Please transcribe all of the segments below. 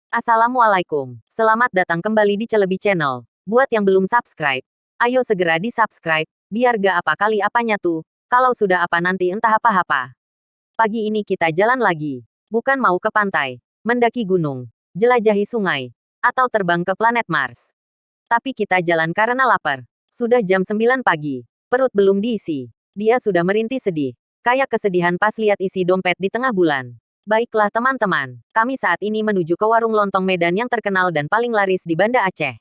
Assalamualaikum. Selamat datang kembali di Celebi Channel. Buat yang belum subscribe, ayo segera di-subscribe, biar gak apa kali apanya tuh. Kalau sudah apa nanti entah apa-apa. Pagi ini kita jalan lagi. Bukan mau ke pantai, mendaki gunung, jelajahi sungai, atau terbang ke planet Mars. Tapi kita jalan karena lapar. Sudah jam 9 pagi, perut belum diisi. Dia sudah merintih sedih. Kayak kesedihan pas lihat isi dompet di tengah bulan. Baiklah teman-teman, kami saat ini menuju ke warung lontong Medan yang terkenal dan paling laris di Banda Aceh.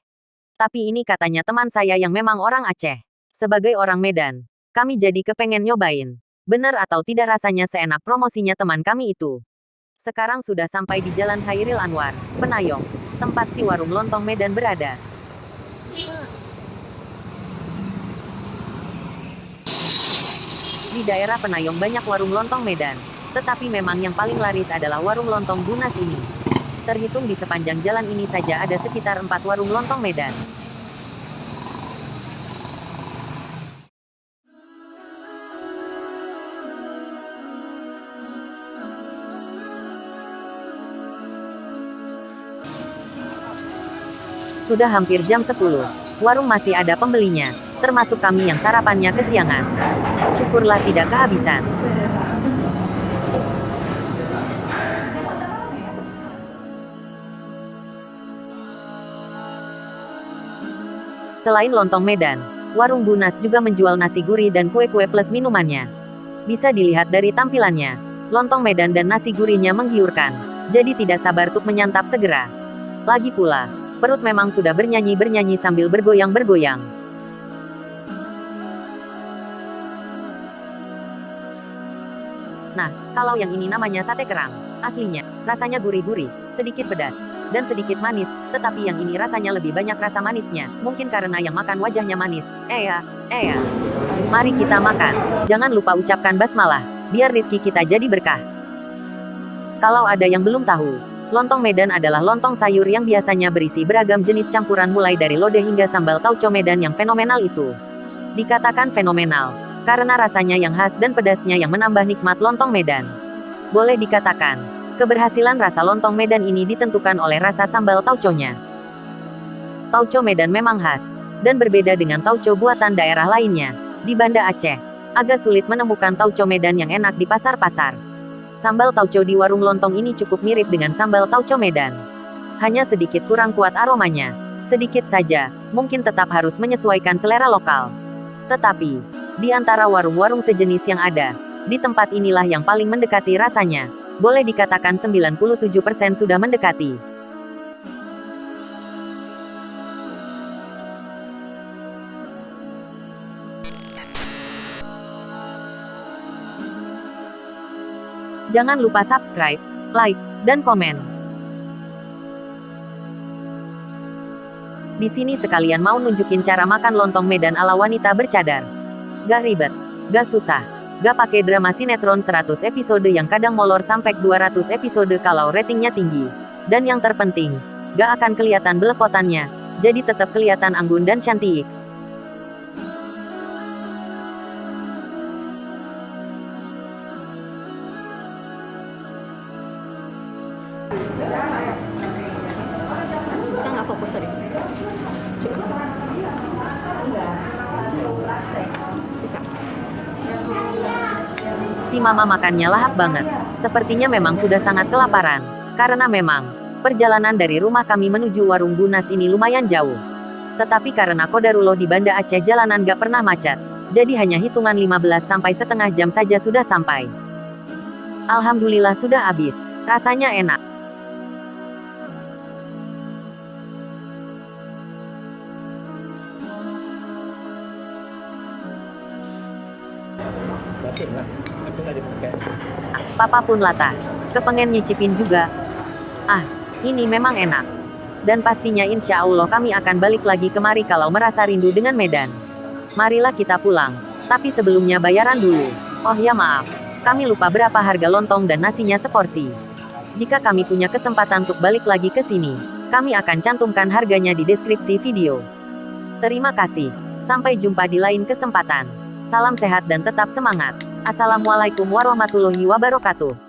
Tapi ini katanya teman saya yang memang orang Aceh. Sebagai orang Medan, kami jadi kepengen nyobain. Bener atau tidak rasanya seenak promosinya teman kami itu. Sekarang sudah sampai di Jalan Hairil Anwar, Penayong, tempat si warung lontong Medan berada. Di daerah Penayong banyak warung lontong Medan. Tetapi memang yang paling laris adalah warung lontong Bunas ini. Terhitung di sepanjang jalan ini saja ada sekitar 4 warung lontong Medan. Sudah hampir jam 10. Warung masih ada pembelinya, termasuk kami yang sarapannya kesiangan. Syukurlah tidak kehabisan. Selain lontong Medan, warung Bunas juga menjual nasi gurih dan kue-kue plus minumannya. Bisa dilihat dari tampilannya, lontong Medan dan nasi gurihnya menggiurkan. Jadi tidak sabar untuk menyantap segera. Lagi pula, perut memang sudah bernyanyi-bernyanyi sambil bergoyang-bergoyang. Nah, kalau yang ini namanya sate kerang. Aslinya, rasanya gurih-gurih, sedikit pedas, dan sedikit manis, tetapi yang ini rasanya lebih banyak rasa manisnya. Mungkin karena yang makan wajahnya manis. Mari kita makan. Jangan lupa ucapkan basmalah, biar rizki kita jadi berkah. Kalau ada yang belum tahu, lontong Medan adalah lontong sayur yang biasanya berisi beragam jenis campuran mulai dari lodeh hingga sambal tauco Medan yang fenomenal itu. Dikatakan fenomenal, karena rasanya yang khas dan pedasnya yang menambah nikmat lontong Medan. Boleh dikatakan, keberhasilan rasa lontong Medan ini ditentukan oleh rasa sambal tauconya. Tauco Medan memang khas, dan berbeda dengan tauco buatan daerah lainnya. Di Banda Aceh, agak sulit menemukan tauco Medan yang enak di pasar-pasar. Sambal tauco di warung lontong ini cukup mirip dengan sambal tauco Medan. Hanya sedikit kurang kuat aromanya. Sedikit saja, mungkin tetap harus menyesuaikan selera lokal. Tetapi, di antara warung-warung sejenis yang ada, di tempat inilah yang paling mendekati rasanya. Boleh dikatakan 97% sudah mendekati. Jangan lupa subscribe, like, dan komen. Di sini sekalian mau nunjukin cara makan lontong Medan ala wanita bercadar. Gak ribet, gak susah. Gak pakai drama sinetron 100 episode yang kadang molor sampai 200 episode kalau ratingnya tinggi. Dan yang terpenting, gak akan kelihatan belepotannya, jadi tetap kelihatan anggun dan cantik. Bisa nggak fokus tadi? Coba. Bisa. Si mama makannya lahap banget. Sepertinya memang sudah sangat kelaparan. Karena memang, perjalanan dari rumah kami menuju warung Bunas ini lumayan jauh. Tetapi karena kodarullah di Banda Aceh jalanan gak pernah macet. Jadi hanya hitungan 15 sampai setengah jam saja sudah sampai. Alhamdulillah sudah habis. Rasanya enak. Papa pun latah. Kepengen nyicipin juga. Ini memang enak. Dan pastinya insya Allah kami akan balik lagi kemari kalau merasa rindu dengan Medan. Marilah kita pulang. Tapi sebelumnya bayaran dulu. Oh ya maaf. Kami lupa berapa harga lontong dan nasinya seporsi. Jika kami punya kesempatan untuk balik lagi ke sini, kami akan cantumkan harganya di deskripsi video. Terima kasih. Sampai jumpa di lain kesempatan. Salam sehat dan tetap semangat. Assalamualaikum warahmatullahi wabarakatuh.